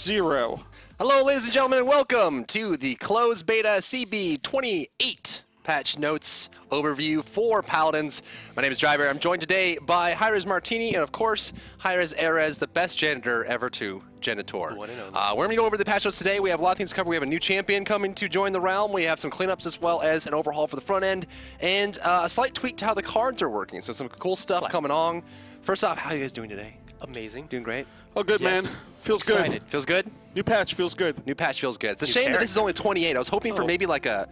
0. Hello, ladies and gentlemen, and welcome to the closed beta CB28 patch notes overview for Paladins. My name is Driver. I'm joined today by Hi-Rez Martini and, of course, Hi-Rez Erez, the best janitor ever to janitor. We're going to go over the patch notes today. We have a lot of things to cover. We have a new champion coming to join the realm. We have some cleanups as well as an overhaul for the front end and a slight tweak to how the cards are working. So some cool stuff coming on. First off, how are you guys doing today? Amazing. Doing great? Oh, good, man. Feels good. Feels good? New patch feels good. New patch feels good. It's a shame that this is only 28. I was hoping for maybe like a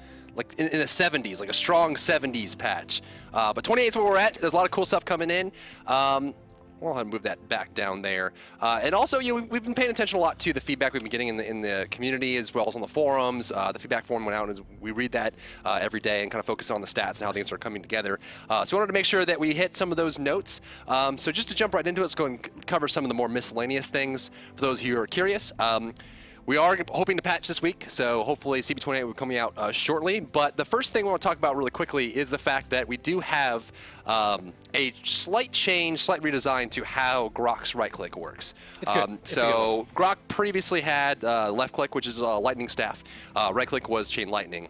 in the 70s, like a strong 70s patch. But 28 is where we're at. There's a lot of cool stuff coming in. We'll have to move that back down there. And also, you know, we've been paying attention a lot to the feedback we've been getting in the community as well as on the forums. The feedback forum went out, and we read that every day and kind of focus on the stats and how things are coming together. So we wanted to make sure that we hit some of those notes. So just to jump right into it, let's go and cover some of the more miscellaneous things for those of you who are curious. We are hoping to patch this week, so hopefully CB28 will be coming out shortly. But the first thing we want to talk about really quickly is the fact that we do have a slight change, slight redesign to how Grok's right-click works. It's good. So Grok previously had left-click, which is lightning staff. Right-click was chain lightning.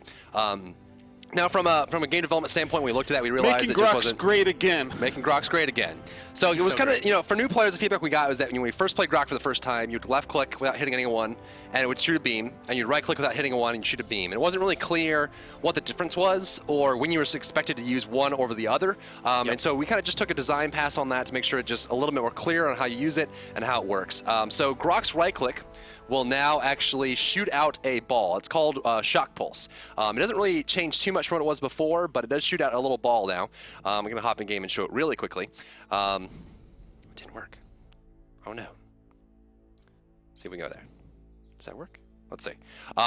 Now, from a game development standpoint, we looked at that. We realized Making it just Grok's wasn't great again. Making Grok's great again. So it was kind of, you know, for new players, the feedback we got was that when you first played Grok for the first time, you'd left-click without hitting anyone, and it would shoot a beam, and you'd right-click without hitting a one, and you'd shoot a beam. And it wasn't really clear what the difference was, or when you were expected to use one over the other. And so we kind of just took a design pass on that to make sure it's just a little bit more clear on how you use it and how it works. So Grok's right-click will now actually shoot out a ball. It's called Shock Pulse. It doesn't really change too much from what it was before, but it does shoot out a little ball now. I'm going to hop in game and show it really quickly. It didn't work. Oh no. See if we can go there. Does that work? Let's see.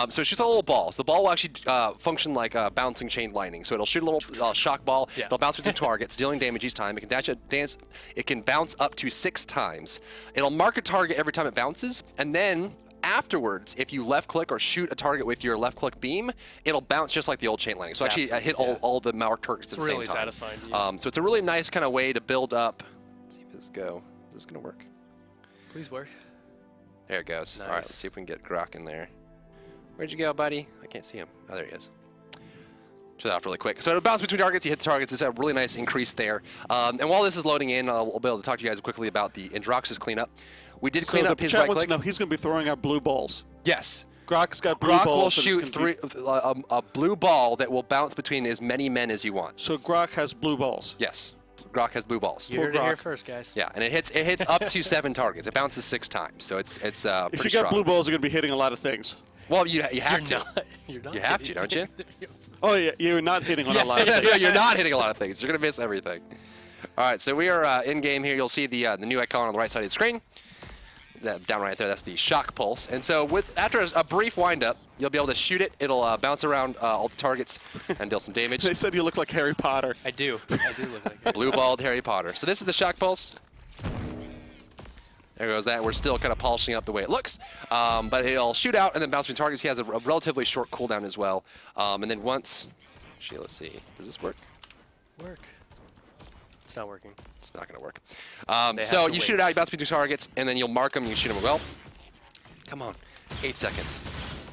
So it shoots a little ball. So the ball will actually function like a bouncing chain lightning. So it'll shoot a little shock ball. Yeah. It'll bounce between targets, dealing damage each time. It can bounce up to 6 times. It'll mark a target every time it bounces, and then afterwards, if you left-click or shoot a target with your left-click beam, it'll bounce just like the old chain lightning. So actually hit all the marked targets at the same time. It's really satisfying to use. So it's a really nice kind of way to build up. Let's see if this go. Is this going to work? Please work. There it goes. Nice. All right, let's see if we can get Grok in there. Where'd you go, buddy? I can't see him. Oh, there he is. Shut that off really quick. So it'll bounce between targets, you hit the targets. It's a really nice increase there. And while this is loading in, I'll be able to talk to you guys quickly about the Androx's cleanup. We did clean up his right click. No, he's going to be throwing out blue balls. Yes. Grok's got blue Grok balls. will shoot a blue ball that will bounce between as many men as you want. So Grok has blue balls. Yes. Grok has blue balls. You heard it here first, guys. Yeah, and it hits up to 7 targets. It bounces 6 times, so it's pretty strong. If you got blue balls, you're going to be hitting a lot of things. Well, you have to. You're not you have to, don't you? Oh yeah, you're not hitting on a lot of things. Yeah, you're not hitting a lot of things. You're going to miss everything. All right, so we are in game here. You'll see the new icon on the right side of the screen. That down right there, that's the Shock Pulse. And so after a brief windup, you'll be able to shoot it. It'll bounce around all the targets and deal some damage. They said you look like Harry Potter. I do. I do look like Blue-balled Harry Potter. So this is the Shock Pulse. There goes that. We're still kind of polishing up the way it looks. But it'll shoot out and then bounce between targets. He has a relatively short cooldown as well. And then once... Actually, let's see. Does this work? It's not working. It's not going to work. So you shoot it out, you bounce between targets, and then you'll mark them, you shoot them well. Come on. 8 seconds.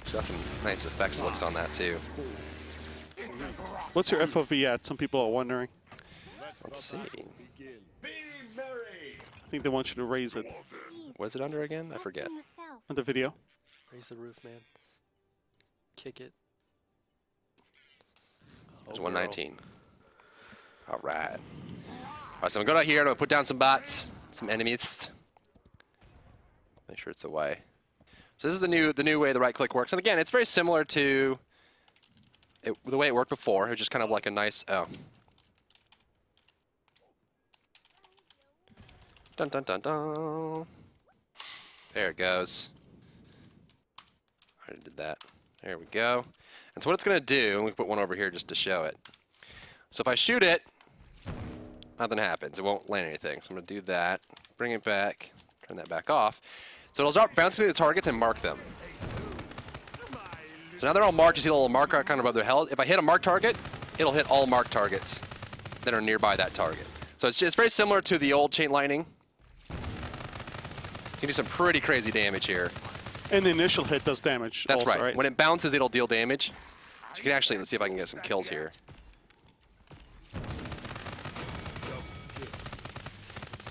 So that's some nice effects looks on that, too. What's your FOV at? Some people are wondering. Let's see. I think they want you to raise it. What is it under again? I forget. On the video. Raise the roof, man. Kick it. There's 119. All right. All right, so I'm going to go out here, I'm going to put down some bots, some enemies. Make sure it's away. So this is the new way the right click works. And again, it's very similar to the way it worked before. It was just kind of like a nice, Dun dun dun dun. There it goes. I already did that. There we go. And so what it's going to do, and we put one over here just to show it. So if I shoot it, nothing happens. It won't land anything. So I'm going to do that, bring it back, turn that back off. So it'll start bouncing through the targets and mark them. So now they're all marked. You see the little marker kind of above their head. If I hit a marked target, it'll hit all marked targets that are nearby that target. So it's very similar to the old chain lightning. You can do some pretty crazy damage here And the initial hit does damage. That's also, right. When it bounces, it'll deal damage. So you can actually, let's see if I can get some kills here.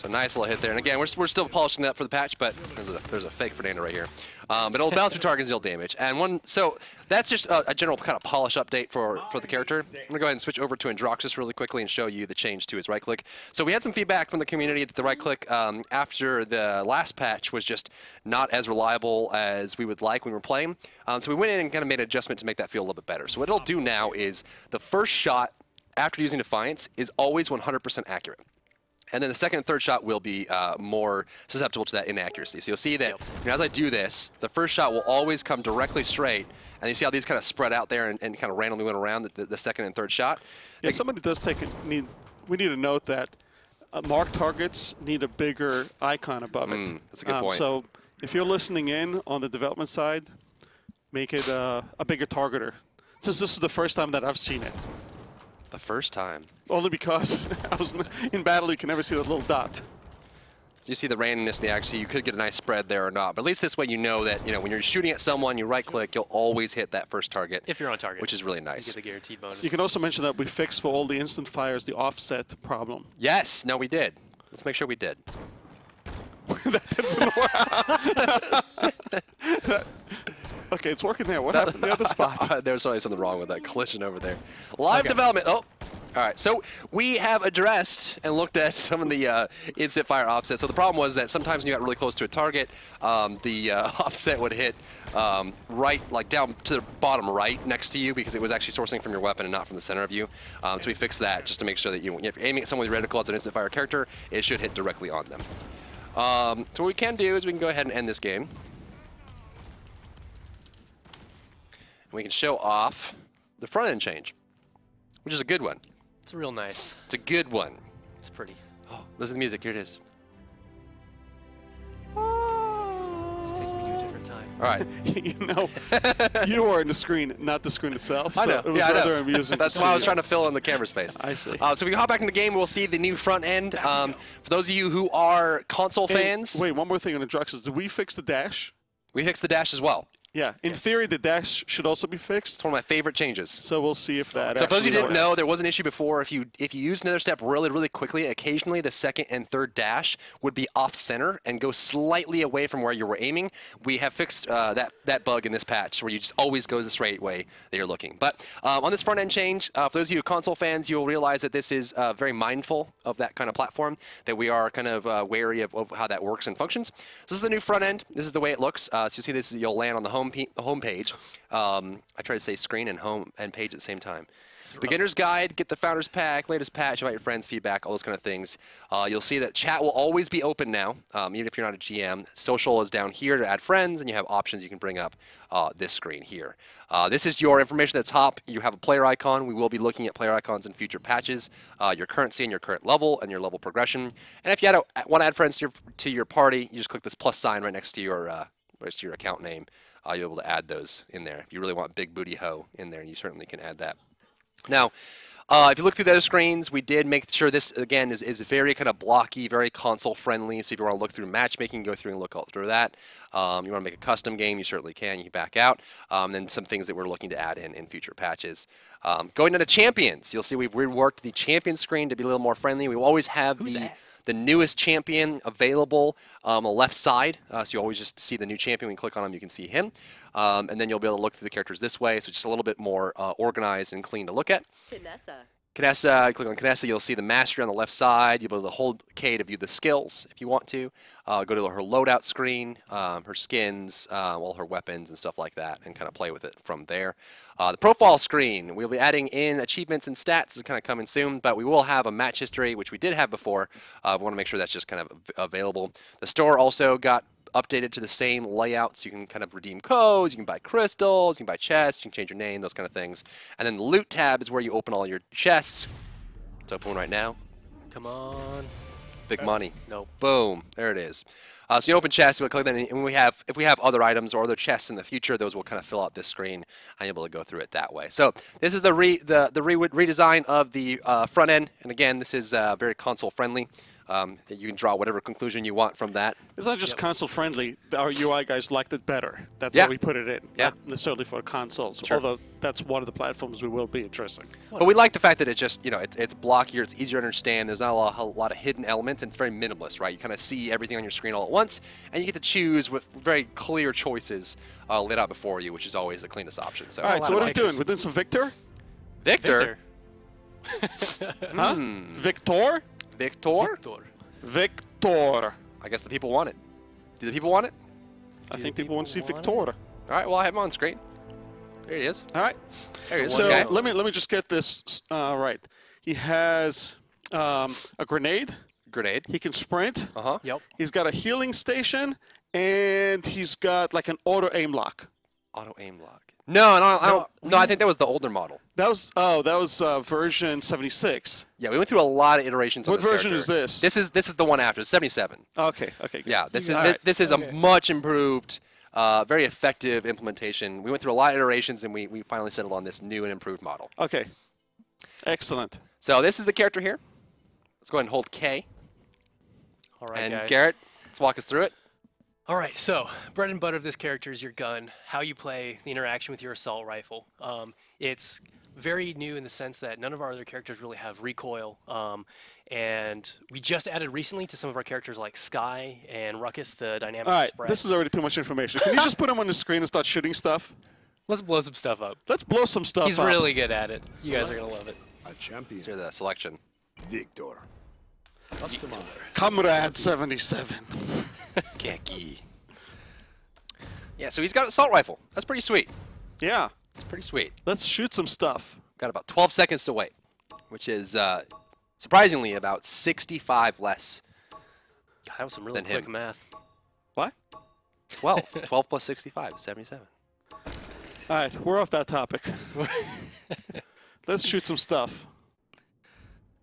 So nice little hit there. And again, we're still polishing that for the patch, but there's a fake Fernando right here. But it'll bounce through targets, deal damage. And so that's just a general kind of polish update for the character. I'm gonna go ahead and switch over to Androxus really quickly and show you the change to his right click. So we had some feedback from the community that the right click after the last patch was just not as reliable as we would like when we were playing. So we went in and kind of made an adjustment to make that feel a little bit better. So what it'll do now is the first shot after using Defiance is always 100% accurate. And then the second and third shot will be more susceptible to that inaccuracy. So you'll see that as I do this, the first shot will always come directly straight. And you see how these kind of spread out there and kind of randomly went around the second and third shot. Yeah, somebody does take it. We need to note that marked targets need a bigger icon above it. That's a good point. So if you're listening in on the development side, make it a bigger targeter. Since this is the first time that I've seen it. The first time. Only because I was in battle, you can never see that little dot. So you see the randomness in the accuracy. You could get a nice spread there or not. But at least this way you know that when you're shooting at someone, you right-click, you'll always hit that first target. If you're on target. Which is really nice. You get the guaranteed bonus. You can also mention that we fixed for all the instant fires the offset problem. Yes. No, we did. Let's make sure we did. That doesn't work. Okay, it's working there. What happened to the other spot? There's probably something wrong with that collision over there. Live development. Oh, all right. So we have addressed and looked at some of the instant fire offsets. So the problem was that sometimes when you got really close to a target, the offset would hit right, like down to the bottom right next to you because it was actually sourcing from your weapon and not from the center of you. So we fixed that just to make sure that if you're aiming at someone with reticle as an instant fire character, it should hit directly on them. So what we can do is we can go ahead and end this game. We can show off the front end change, which is a good one. It's real nice. It's a good one. It's pretty. Oh, listen to the music. Here it is. It's taking me to a different time. All right. You are in the screen, not the screen itself. I know. So it was rather amusing. That's why I was trying to fill in the camera space. I see. So we can hop back in the game. We'll see the new front end. For those of you who are console fans. Wait, one more thing on the Androxus. Did we fix the dash? We fixed the dash as well. Yeah, in theory, the dash should also be fixed. It's one of my favorite changes. So we'll see if that. So for those of you who didn't know, there was an issue before. If you use another step really quickly, occasionally the second and third dash would be off center and go slightly away from where you were aiming. We have fixed that bug in this patch where you just always go the straight way that you're looking. But on this front end change, for those of you console fans, you'll realize that this is very mindful of that kind of platform. That we are kind of wary of how that works and functions. So this is the new front end. This is the way it looks. So you see this, you'll land on the home page. I try to say screen and home and page at the same time. Beginner's guide, get the founder's pack, latest patch, invite your friends, feedback, all those kind of things. You'll see that chat will always be open now, even if you're not a GM. Social is down here to add friends, and you have options you can bring up this screen here. This is your information at the top. You have a player icon. We will be looking at player icons in future patches, your currency and your current level and your level progression. And if you want to add friends to your party, you just click this plus sign right next to your account name. You'll be able to add those in there. If you really want Big Booty Ho in there, you certainly can add that. Now, if you look through those screens, we did make sure this, again, is very kind of blocky, very console-friendly. So if you want to look through matchmaking, go through and look all through that. You want to make a custom game, you certainly can. You can back out. Then some things that we're looking to add in future patches. Going into champions, you'll see we've reworked the champion screen to be a little more friendly. We always have the newest champion available on the left side. So you always just see the new champion. When you click on him, you can see him. And then you'll be able to look through the characters this way. So just a little bit more organized and clean to look at. Kinessa, click on Kinessa, you'll see the mastery on the left side. You'll be able to hold K to view the skills if you want to. Go to her loadout screen, her skins, all her weapons and stuff like that, and kind of play with it from there. The profile screen, we'll be adding in achievements and stats to kind of coming soon, but we will have a match history, which we did have before. We want to make sure that's just kind of available. The store also got updated to the same layout, so you can kind of redeem codes, you can buy crystals, you can buy chests, you can change your name, those kind of things. And then the loot tab is where you open all your chests. It's open right now. Come on. Big money. Nope. Boom. There it is. So you open chests, we'll click that, and if we have other items or other chests in the future, those will kind of fill out this screen. I'm able to go through it that way. So this is the redesign of the front end, and again, this is very console friendly. You can draw whatever conclusion you want from that. It's not just console friendly. Our UI guys liked it better. That's Yeah. why we put it in. Yeah. Not necessarily for consoles, Sure. although that's one of the platforms we will be addressing. But we like the fact that it just, it's blockier, it's easier to understand. There's not a lot of hidden elements, and it's very minimalist, right? You kind of see everything on your screen all at once, and you get to choose with very clear choices laid out before you, which is always the cleanest option. So, All right, so what are we pictures. doing? We're doing some Victor? Victor. Huh? Victor? Victor? Victor. I guess the people want it. Do the people want it? I think people want to see want it? Victor. All right, well, I have him on screen. There he is. All right. There he is. So Okay. let me just get this right. He has a grenade. Grenade. He can sprint. Uh-huh. Yep. He's got a healing station, and he's got like an auto aim lock. Auto aim lock. No, I don't. No, I think that was the older model. That was version 76. Yeah, we went through a lot of iterations on What this version character. is this? This is the one after, 77. Okay, good. Yeah, this is All right. this is a much improved, very effective implementation. We went through a lot of iterations, and we finally settled on this new and improved model. Okay, excellent. So this is the character here. Let's go ahead and hold K. All right, And guys. Garrett, let's walk us through it. All right, so bread and butter of this character is your gun, how you play, the interaction with your assault rifle. It's very new in the sense that none of our other characters really have recoil, and we just added recently to some of our characters like Sky and Ruckus the dynamic All right, spread. this is already too much information. Can you just put him on the screen and start shooting stuff? Let's blow some stuff up. Let's blow some stuff He's up. really good at it. You guys are gonna love it. A champion. Let's hear the selection. Victor. Customize. Comrade 77. Khaki. Yeah, so he's got an assault rifle. That's pretty sweet. Yeah, It's pretty sweet. let's shoot some stuff. Got about 12 seconds to wait, which is surprisingly about 65 less God, that was some really Than quick him. math. What? 12. 12 plus 65 is 77. All right, we're off that topic. Let's shoot some stuff.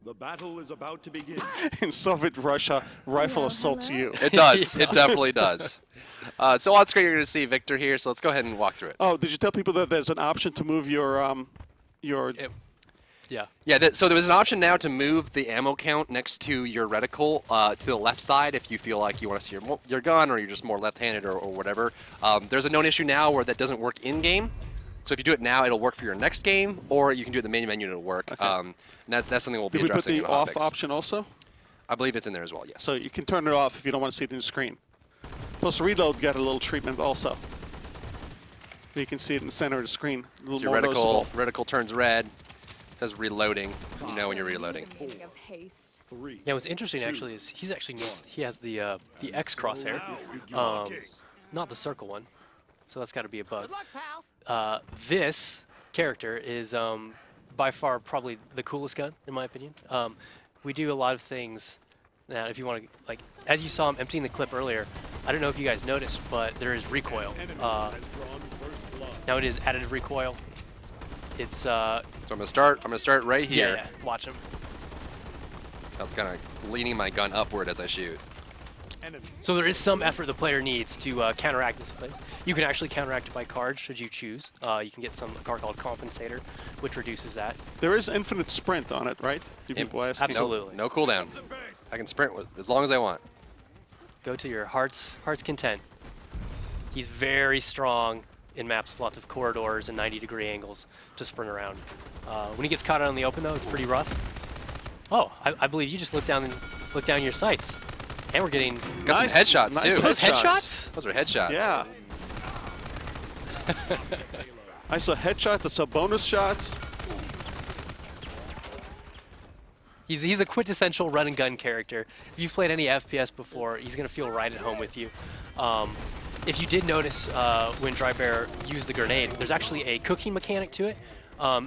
The battle is about to begin. In Soviet Russia, rifle assaults you. It does. It definitely does. So on screen, you're going to see Victor here, so let's go ahead and walk through it. Oh, did you tell people that there's an option to move your Yeah. Yeah, so there's an option now to move the ammo count next to your reticle to the left side if you feel like you want to see your gun or you're just more left-handed or whatever. There's a known issue now where that doesn't work in-game. So if you do it now, it'll work for your next game, or you can do it in the main menu and it'll work. Okay. And that's something we'll be Did we put addressing the in the off hotfix. option also? I believe it's in there as well, yes. So you can turn it off if you don't want to see it in the screen. Plus reload got a little treatment also. You can see it in the center of the screen. A little So your more noticeable. reticle turns red. It says reloading. You know when you're reloading. Meaning of haste. 3. Yeah, what's interesting actually is he has the X crosshair, not the circle one, so that's got to be a bug. This character is by far probably the coolest gun in my opinion. We do a lot of things. Now, if you want to, like, as you saw him emptying the clip earlier, I don't know if you guys noticed, but there is recoil. Now it is additive recoil. It's So I'm gonna start right here. yeah, watch him. That's kind of leaning my gun upward as I shoot. So there is some effort the player needs to counteract this place. You can actually counteract it by cards should you choose. You can get a card called Compensator, which reduces that. There is infinite sprint on it, right? Few people asking. Absolutely. No cooldown. I can sprint as long as I want. Go to your heart's content. He's very strong in maps with lots of corridors and 90-degree angles to sprint around. When he gets caught out in the open, though, it's pretty rough. Oh, I believe you just looked down your sights, and we're getting Got Nice, some headshots nice too. those headshots. Those are headshots. Yeah. I saw headshots, I saw bonus shots. He's a quintessential run and gun character. If you've played any FPS before, he's gonna feel right at home with you. If you did notice when Dry Bear used the grenade, there's actually a cooking mechanic to it,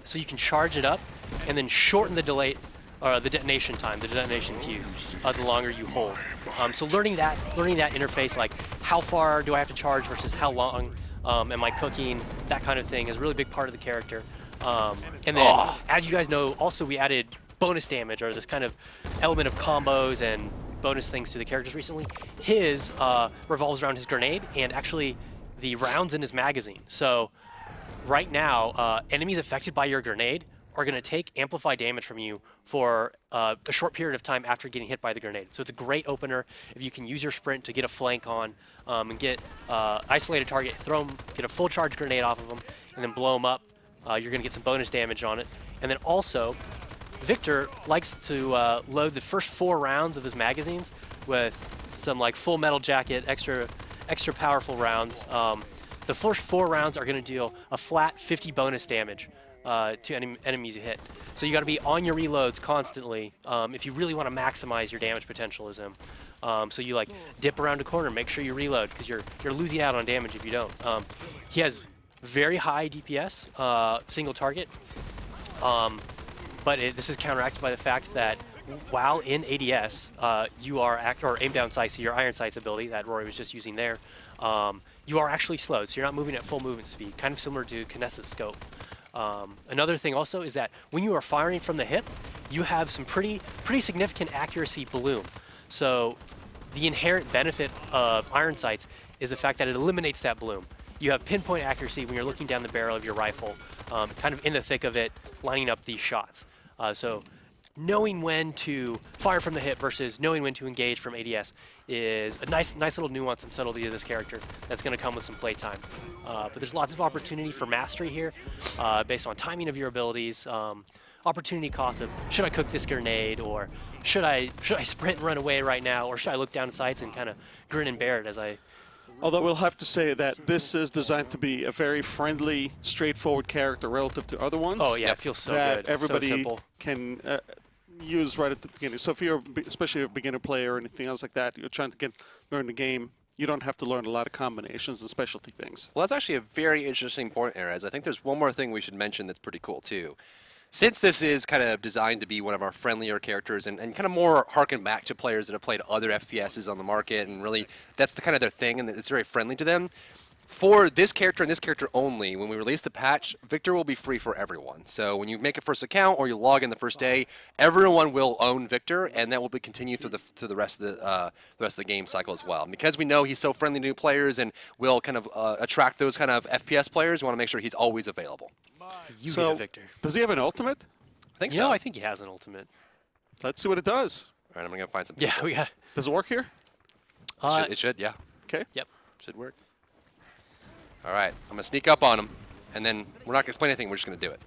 so you can charge it up and then shorten the delay, the detonation time, the detonation fuse, the longer you hold. So learning that interface, like how far do I have to charge versus how long am I cooking, that kind of thing, is a really big part of the character. And then, as you guys know, also we added bonus damage, or this kind of element of combos and bonus things to the characters recently. His revolves around his grenade and actually the rounds in his magazine. So right now, enemies affected by your grenade are going to take amplified damage from you for a short period of time after getting hit by the grenade. So it's a great opener if you can use your sprint to get a flank on and get isolated target, throw them, get a full charge grenade off of them, and then blow them up. You're going to get some bonus damage on it. And then also, Viktor likes to load the first 4 rounds of his magazines with some like Full Metal Jacket, extra powerful rounds. The first 4 rounds are going to deal a flat 50 bonus damage to enemies you hit. So you got to be on your reloads constantly if you really want to maximize your damage potential as him. So you like dip around a corner, make sure you reload because you're losing out on damage if you don't. He has very high DPS, single target, but this is counteracted by the fact that while in ADS, you are or aim down sights, so your iron sights ability that Rory was just using there, you are actually slowed, so you're not moving at full movement speed, kind of similar to Kinessa's scope. Another thing also is that when you are firing from the hip, you have some pretty significant accuracy bloom. So the inherent benefit of iron sights is the fact that it eliminates that bloom. You have pinpoint accuracy when you're looking down the barrel of your rifle, kind of in the thick of it, lining up these shots. So knowing when to fire from the hip versus knowing when to engage from ADS is a nice little nuance and subtlety of this character that's going to come with some playtime. But there's lots of opportunity for mastery here based on timing of your abilities, opportunity cost of should I cook this grenade, or should I sprint and run away right now, or should I look down sights and kind of grin and bear it as I... Although we'll have to say that this is designed to be a very friendly, straightforward character relative to other ones. Oh yeah, it feels so that good. Everybody so simple. can use right at the beginning. So if you're, especially a beginner player or anything else like that, you're trying to learn the game, you don't have to learn a lot of combinations and specialty things. Well, that's actually a very interesting point, Erez. I think there's one more thing we should mention that's pretty cool, too. Since this is kind of designed to be one of our friendlier characters and kind of more harken back to players that have played other FPSs on the market, and really that's the kind of their thing, and it's very friendly to them. For this character and this character only, when we release the patch, Viktor will be free for everyone. So when you make a first account or you log in the first day, everyone will own Viktor, and that will continue through the rest of the game cycle as well. And because we know he's so friendly to new players and will kind of attract those kind of FPS players, we want to make sure he's always available. You so, get a Viktor. Does he have an ultimate? I think You so. know, I think he has an ultimate. Let's see what it does. All right, I'm going to find some Yeah, people. we got. Does it work here? It should, yeah. Okay. Yep. Should work. All right, I'm going to sneak up on him, and then we're not going to explain anything, we're just going to do it.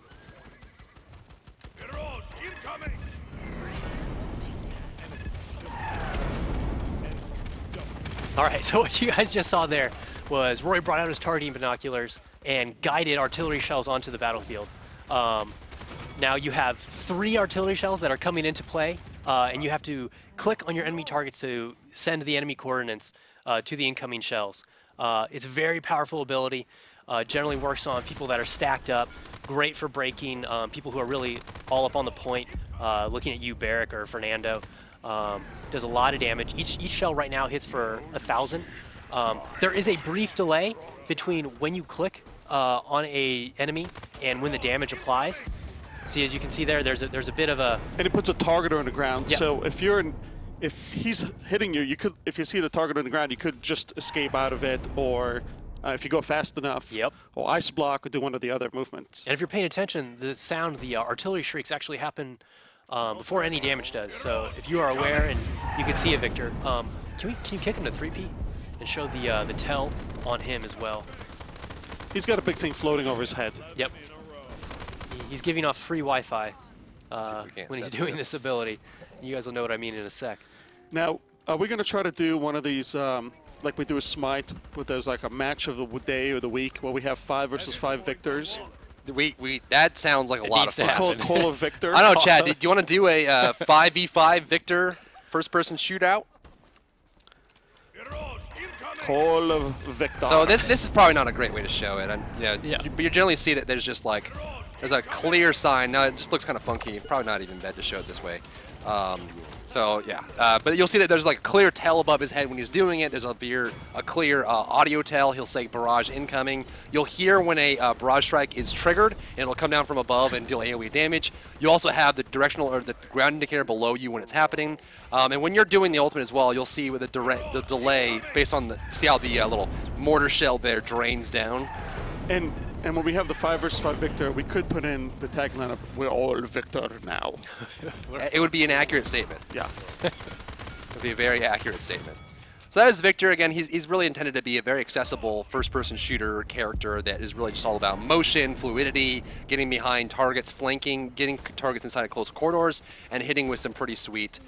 All right, so what you guys just saw there was Rory brought out his targeting binoculars and guided artillery shells onto the battlefield. Now you have 3 artillery shells that are coming into play, and you have to click on your enemy targets to send the enemy coordinates to the incoming shells. It's a very powerful ability. Generally works on people that are stacked up. Great for breaking people who are really all up on the point. Looking at you, Barrick or Fernando. Does a lot of damage. Each shell right now hits for 1,000. There is a brief delay between when you click on a enemy and when the damage applies. See, as you can see there, there's a bit of a... And it puts a target on the ground. Yep. So if he's hitting you, if you see the target on the ground, you could just escape out of it, or if you go fast enough, Yep. or ice block, or do one of the other movements. And if you're paying attention, the sound, the artillery shrieks actually happen before any damage does. So if you are aware and you can see a Viktor, can you kick him to 3P and show the tell on him as well? He's got a big thing floating over his head. Yep. He's giving off free Wi-Fi when he's doing this ability. You guys will know what I mean in a sec. Now, are we going to try to do one of these, like we do with Smite, where there's like a match of the day or the week, where we have 5 versus 5 victors? That sounds like a lot of fun. Call of Viktor. I don't know, Chad, do you want to do a 5v5 Viktor first-person shootout? Call of Viktor. So this is probably not a great way to show it. Yeah. But you generally see that there's just like, there's a clear sign. Now it just looks kind of funky. Probably not even bad to show it this way. So yeah, but you'll see that there's like a clear tell above his head when he's doing it. There's a clear audio tell. He'll say barrage incoming. You'll hear when a barrage strike is triggered, and it'll come down from above and deal AoE damage. You also have the directional or the ground indicator below you when it's happening. And when you're doing the ultimate as well, you'll see with the delay based on see how the little mortar shell there drains down. And And when we have the 5 versus 5 Victor, we could put in the tagline of "We're all Victor now." It would be an accurate statement. Yeah. It would be a very accurate statement. So that is Viktor. Again, he's really intended to be a very accessible first-person shooter character that is really just all about motion, fluidity, getting behind targets, flanking, getting targets inside of close corridors, and hitting with some pretty sweet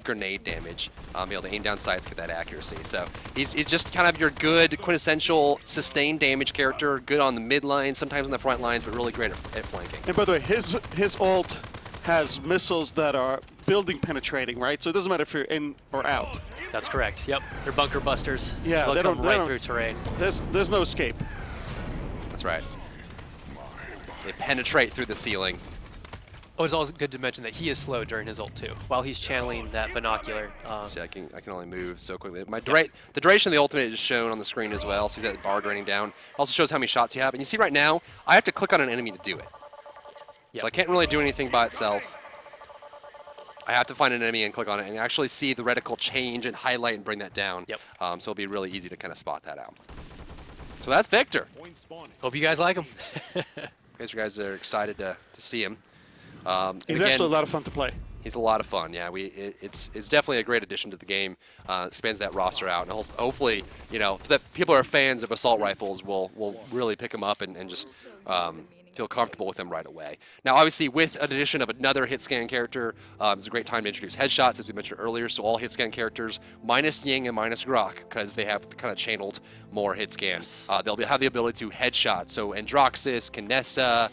grenade damage. Be able to aim down sights, get that accuracy. So he's just kind of your good, quintessential sustained damage character, good on the mid lines, sometimes on the front lines, but really great at flanking. And by the way, his ult has missiles that are building penetrating, right? So it doesn't matter if you're in or out. That's correct. Yep, they're bunker busters. Yeah, they'll come right through terrain. There's no escape. That's right. They penetrate through the ceiling. Oh, it's also good to mention that he is slow during his ult too, while he's channeling that binocular. See, I can only move so quickly. The duration of the ultimate is shown on the screen as well. See that bar draining down. Also shows how many shots you have. And you see right now, I have to click on an enemy to do it. Yep. So I can't really do anything by itself. I have to find an enemy and click on it and actually see the reticle change and highlight and bring that down. Yep. So it'll be really easy to kind of spot that out. So that's Viktor. Hope you guys like him. You guys are excited to see him. He's actually a lot of fun to play. He's a lot of fun. Yeah, it's definitely a great addition to the game. Expands that roster out, and hopefully, you know, that people who are fans of assault rifles will really pick him up and just feel comfortable with him right away. Now, obviously, with an addition of another hit scan character, it's a great time to introduce headshots, as we mentioned earlier. So all hit scan characters, minus Ying and minus Grok, because they have kind of channeled more hit scans. They'll have the ability to headshot. So Androxus, Kinessa,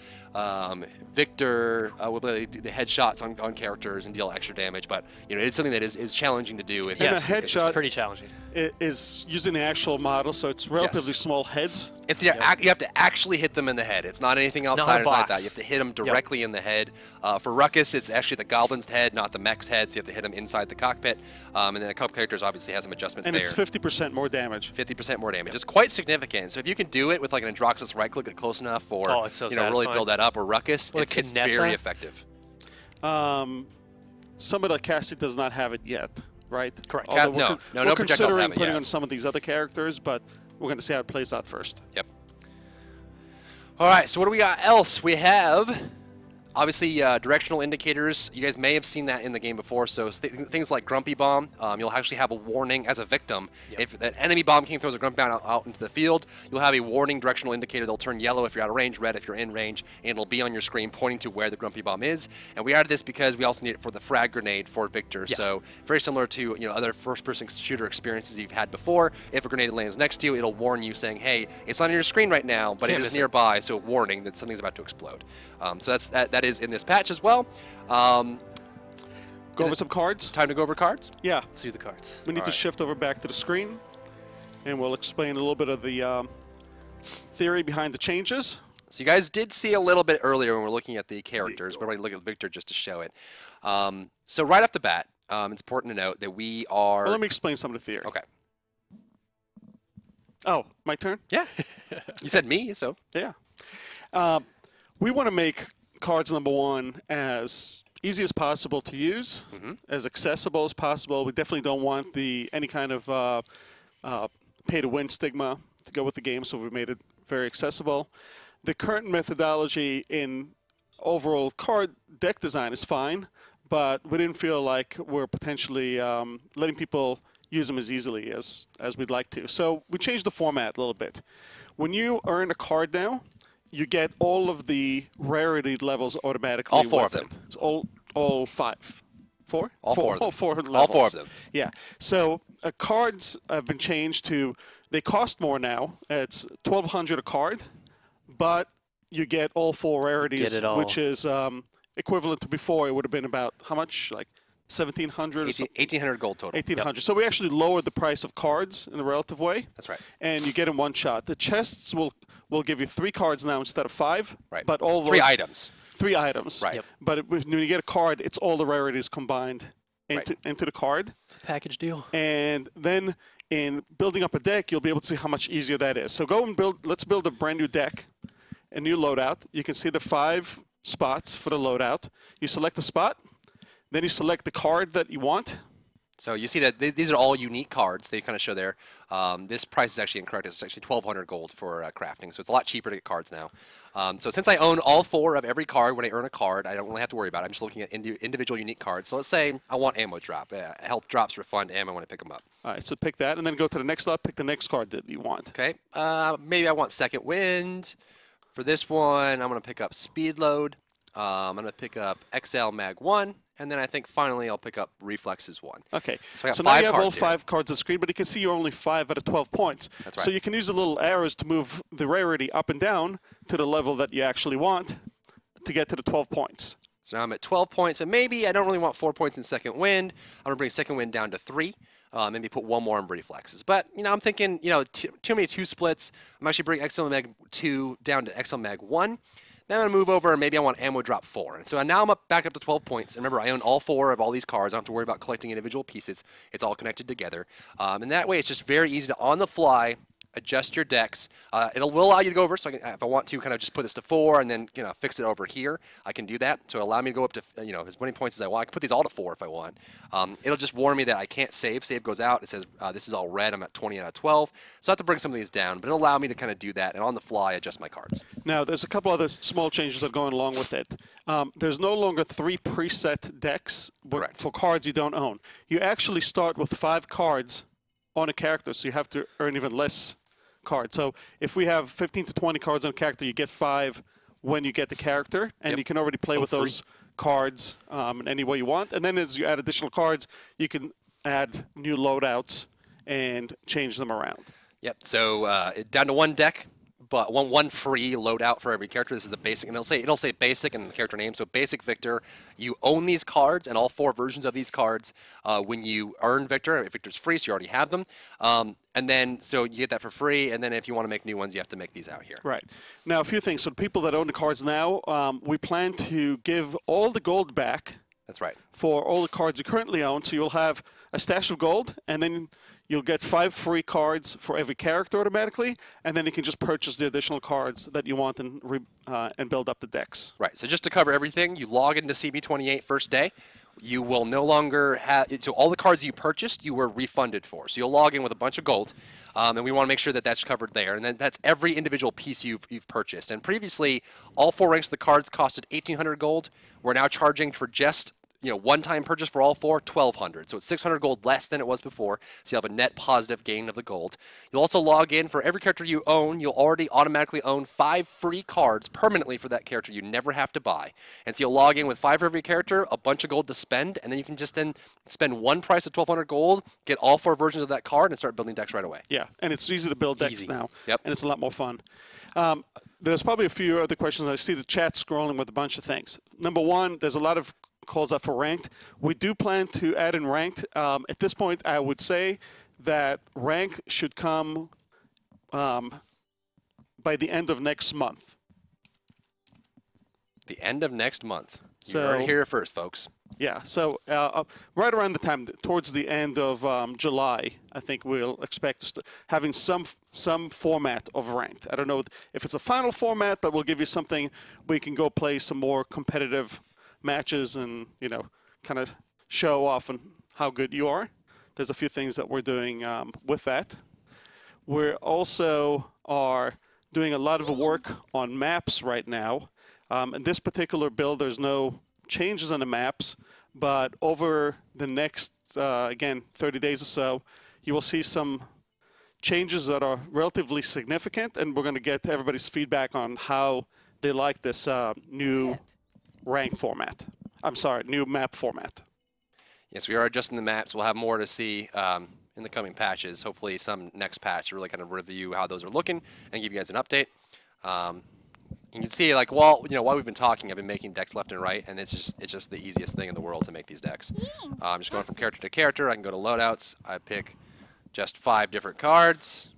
Viktor will be able to do the headshots on characters and deal extra damage, but you know it's something that is challenging to do. And a headshot it's pretty challenging. Is using the actual model, so it's relatively small heads. You have to actually hit them in the head. It's not anything outside like that. You have to hit them directly in the head. For Ruckus, it's actually the Goblin's head, not the mech's head, so you have to hit them inside the cockpit. And then a couple characters obviously has some adjustments and there. And it's 50% more damage. 50% more damage. It's quite significant. So if you can do it with like an Androxus right-click it close enough, or really build that up, or Ruckus, it's very effective. Some of the casting does not have it yet, right? Correct. We're no considering putting on some of these other characters, but we're going to see how it plays out first. Yep. All right, so what do we got else? We have, obviously, directional indicators. You guys may have seen that in the game before, so things like Grumpy Bomb, you'll actually have a warning as a victim. Yep. If an enemy bomb came throws a Grumpy Bomb out into the field, you'll have a warning directional indicator. They'll turn yellow if you're out of range, red if you're in range, and it'll be on your screen pointing to where the Grumpy Bomb is. And we added this because we also need it for the frag grenade for Viktor. Yeah. So very similar to other first-person shooter experiences you've had before. If a grenade lands next to you, it'll warn you saying, hey, it's not on your screen right now, but it is nearby, so warning that something's about to explode. So that is in this patch as well. Go over some cards. Time to go over cards? Yeah. Let's do the cards. We need to shift over back to the screen, and we'll explain a little bit of the theory behind the changes. So you guys did see a little bit earlier when we're looking at the characters, but we're going to look at Viktor just to show it. So right off the bat, it's important to note that we are... Well, let me explain some of the theory. Okay. Oh, my turn? Yeah. You said me, so... Yeah. We want to make cards number one as easy as possible to use, as accessible as possible. We definitely don't want any kind of pay-to-win stigma to go with the game, so we made it very accessible. The current methodology in overall card deck design is fine, but we didn't feel like we're potentially letting people use them as easily as we'd like to. So we changed the format a little bit. When you earn a card now, you get all of the rarity levels automatically. All four of them. It's all five. Four? All four of them. All four levels. All four of them. Yeah. So cards have been changed to, they cost more now. It's $1,200 a card, but you get all four rarities, Get it all. which is equivalent to before. It would have been about how much? Like 1,700 or something? 1,800 gold total. 1,800. So we actually lowered the price of cards in a relative way. That's right. And you get in one shot. The chests will give you 3 cards now instead of 5. Right. But all those 3 items. 3 items. Right. Yep. But when you get a card, it's all the rarities combined into the card. It's a package deal. And then in building up a deck, you'll be able to see how much easier that is. So go and let's build a brand new deck, a new loadout. You can see the 5 spots for the loadout. You select a spot, then you select the card that you want, So you see that these are all unique cards. They kind of show there. This price is actually incorrect. It's actually 1,200 gold for crafting, so it's a lot cheaper to get cards now. So since I own all 4 of every card, when I earn a card, I don't really have to worry about it. I'm just looking at individual unique cards. So let's say I want ammo drop. Health drops refund ammo when I pick them up. All right, so pick that, and then go to the next slot, pick the next card that you want. Okay, maybe I want Second Wind. For this one, I'm going to pick up Speed Load. I'm going to pick up XL Mag 1. And then I think finally I'll pick up Reflexes 1. Okay. So, now you have all 5 cards on the screen, but you can see you're only 5 out of 12 points. That's right. So you can use the little arrows to move the rarity up and down to the level that you actually want to get to the 12 points. So now I'm at 12 points, but maybe I don't really want 4 points in Second Wind. I'm going to bring Second Wind down to 3. Maybe put 1 more on Reflexes. But, I'm thinking, too many 2 splits. I'm actually bringing XL Mag 2 down to XL Mag 1. Then I'm going to move over, and maybe I want ammo drop 4. And so now I'm back up to 12 points. And remember, I own all 4 of all these cards. I don't have to worry about collecting individual pieces. It's all connected together. And that way, it's just very easy to, on the fly, adjust your decks. It will allow you to go over, so if I want to kind of just put this to 4 and then fix it over here, I can do that. So it'll allow me to go up to as many points as I want. I can put these all to 4 if I want. It'll just warn me that I can't save. Save goes out. It says this is all red. I'm at 20 out of 12. So I have to bring some of these down, but it'll allow me to kind of do that and on the fly adjust my cards. Now, there's a couple other small changes that are going along with it. There's no longer 3 preset decks for cards you don't own. You actually start with 5 cards on a character, so you have to earn even less cards. So if we have 15 to 20 cards on a character, you get 5 when you get the character, and you can already play with those cards in any way you want. And then as you add additional cards, you can add new loadouts and change them around. Yep. So down to 1 deck, but one free loadout for every character. This is the basic, and it'll say basic in the character name. So basic Viktor. You own these cards and all 4 versions of these cards when you earn Viktor. Viktor's free, so you already have them. And then, so you get that for free, and then if you want to make new ones, you have to make these out here. Right. Now, a few things. So the people that own the cards now, we plan to give all the gold back. That's right. For all the cards you currently own. So you'll have a stash of gold, and then you'll get 5 free cards for every character automatically, and then you can just purchase the additional cards that you want and build up the decks. Right. So just to cover everything, you log into CB28 first day. You will no longer have, so all the cards you purchased, you were refunded for. So you'll log in with a bunch of gold, and we want to make sure that that's covered there. And then that's every individual piece you've purchased. And previously, all 4 ranks of the cards costed 1,800 gold. We're now charging for just one-time purchase for all 4, 1,200. So it's 600 gold less than it was before. So you'll have a net positive gain of the gold. You'll also log in for every character you own. You'll already automatically own 5 free cards permanently for that character. You never have to buy. And so you'll log in with 5 for every character, a bunch of gold to spend, and then you can just then spend 1 price of 1,200 gold, get all 4 versions of that card, and start building decks right away. Yeah, and it's easy to build decks now. Yep. And it's a lot more fun. There's probably a few other questions. I see the chat scrolling with a bunch of things. Number 1, there's a lot of calls out for ranked. We do plan to add in ranked. At this point, I would say that rank should come by the end of next month. The end of next month. So, you heard it here first, folks. Yeah, so right around the time, towards the end of July, I think we'll expect having some format of ranked. I don't know if it's a final format, but we'll give you something where you can go play some more competitive matches and, kind of show off on how good you are. There's a few things that we're doing with that. We also are doing a lot of work on maps right now. In this particular build, there's no changes on the maps, but over the next, again, 30 days or so, you will see some changes that are relatively significant, and we're going to get everybody's feedback on how they like this new rank format. I'm sorry, new map format. Yes, we are adjusting the maps. We'll have more to see in the coming patches. Hopefully some next patch to really kind of review how those are looking and give you guys an update. You can see, like, while we've been talking, I've been making decks left and right, and it's just the easiest thing in the world to make these decks. I'm just going from character to character. I can go to loadouts. I pick just 5 different cards.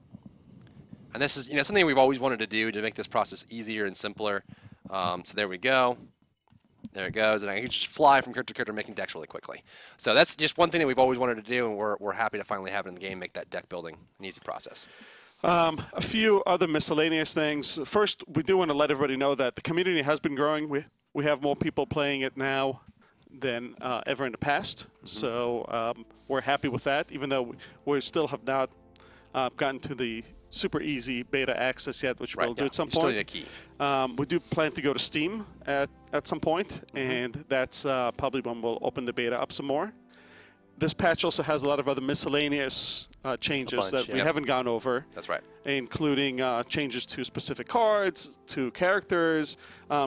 And this is something we've always wanted to do to make this process easier and simpler. So there we go. There it goes, and I can just fly from character to character making decks really quickly. So that's just one thing that we've always wanted to do, and we're happy to finally have it in the game, make that deck building an easy process. A few other miscellaneous things. First, we do want to let everybody know that the community has been growing. We have more people playing it now than ever in the past. So we're happy with that, even though we still have not gotten to the super easy beta access yet, which we'll do at some point. Still need a key. We do plan to go to Steam at some point, and that's probably when we'll open the beta up some more. This patch also has a lot of other miscellaneous changes that we haven't gone over. That's right. Including changes to specific cards, to characters,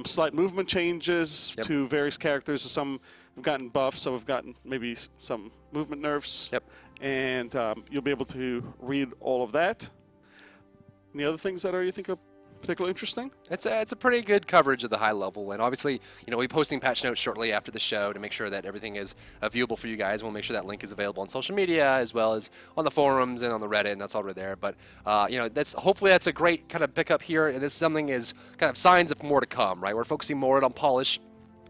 slight movement changes to various characters. Some have gotten buffs, some have gotten maybe some movement nerfs. And you'll be able to read all of that. Any other things that you think are particularly interesting? It's a pretty good coverage of the high level, and obviously, we'll be posting patch notes shortly after the show to make sure that everything is viewable for you guys. We'll make sure that link is available on social media as well as on the forums and on the Reddit, and that's already there. But hopefully that's a great kind of pickup here, and this is something is kind of signs of more to come, right? We're focusing more on polish.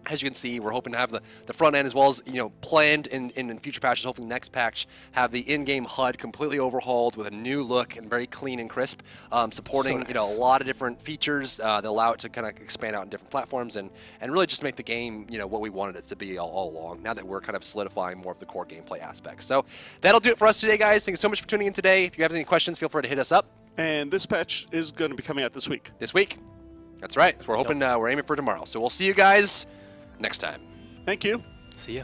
As you can see, we're hoping to have the front end as well as planned in future patches. Hopefully, next patch have the in-game HUD completely overhauled with a new look and very clean and crisp, supporting a lot of different features that allow it to kind of expand out in different platforms and really just make the game what we wanted it to be all along. Now that we're kind of solidifying more of the core gameplay aspects, so that'll do it for us today, guys. Thank you so much for tuning in today. If you have any questions, feel free to hit us up. And this patch is going to be coming out this week. This week, that's right. We're hoping we're aiming for tomorrow. So we'll see you guys next time. Thank you. See ya.